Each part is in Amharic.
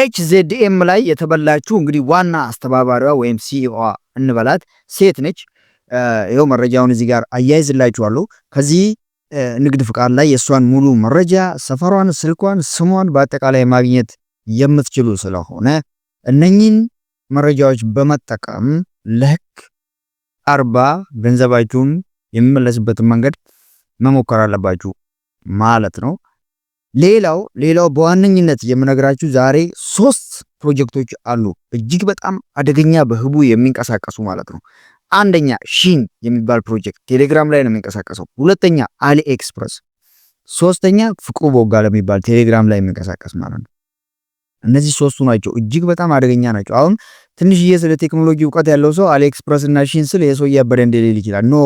ኤችዜድኤም ላይ የተበላችሁ እንግዲህ ዋና አስተባባሪዋ ወይም ሲኢኦ እንበላት ሴት ነች። ይሄው መረጃውን እዚህ ጋር አያይዝላችኋለሁ። ከዚህ ንግድ ፍቃድ ላይ የሷን ሙሉ መረጃ፣ ሰፈሯን፣ ስልኳን፣ ስሟን በአጠቃላይ ማግኘት የምትችሉ ስለሆነ እነኚህን መረጃዎች በመጠቀም ለህግ አርባ ገንዘባችሁን የሚመለስበትን መንገድ መሞከር አለባችሁ ማለት ነው። ሌላው በዋነኝነት የምነግራችሁ ዛሬ 3 ፕሮጀክቶች አሉ እጅግ በጣም አደገኛ በህቡ የሚንቀሳቀሱ ማለት ነው። አንደኛ ሺን የሚባል ፕሮጀክት ቴሌግራም ላይ ነው የሚንቀሳቀሰው። ሁለተኛ አሊ ኤክስፕረስ፣ ሶስተኛ ፍቅሩ ቦጋለ የሚባል ቴሌግራም ላይ የሚንቀሳቀስ ማለት ነው። እነዚህ 3ቱ ናቸው እጅግ በጣም አደገኛ ናቸው። አሁን ትንሽዬ ስለ ቴክኖሎጂ እውቀት ያለው ሰው አሊ ኤክስፕረስ እና ሺን ስለ የሰው ያበደ እንደሌለ ይችላል። ኖ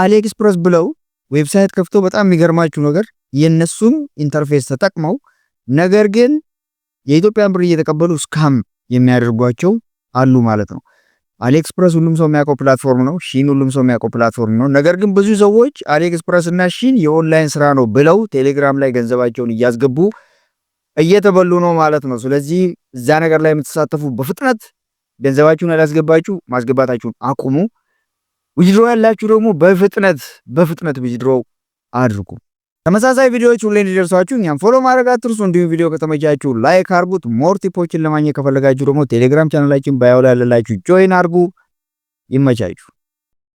አሊ ኤክስፕረስ ብለው ዌብሳይት ከፍቶ በጣም የሚገርማችሁ ነገር የነሱን ኢንተርፌስ ተጠቅመው ነገር ግን የኢትዮጵያን ብር እየተቀበሉ ስካም የሚያደርጓቸው አሉ ማለት ነው። አሊኤክስፕረስ ሁሉም ሰው የሚያውቀው ፕላትፎርም ነው። ሺን ሁሉም ሰው የሚያውቀው ፕላትፎርም ነው። ነገር ግን ብዙ ሰዎች አሊኤክስፕረስ እና ሺን የኦንላይን ስራ ነው ብለው ቴሌግራም ላይ ገንዘባቸውን እያስገቡ እየተበሉ ነው ማለት ነው። ስለዚህ እዛ ነገር ላይ የምትሳተፉ በፍጥነት ገንዘባችሁን ያላስገባችሁ ማስገባታችሁን አቁሙ። ዊዝድሮ ያላችሁ ደግሞ በፍጥነት ዊዝድሮ አድርጉ። ተመሳሳይ ቪዲዮዎች ሁሌ እንዲደርሷችሁ እኛም ፎሎ ማድረግ አትርሱ። እንዲሁም ቪዲዮ ከተመቻችሁ ላይክ አርጉት። ሞር ቲፖችን ለማግኘት ከፈለጋችሁ ደግሞ ቴሌግራም ቻናላችን ባዮ ላይ ያለላችሁ ጆይን አርጉ። ይመቻችሁ።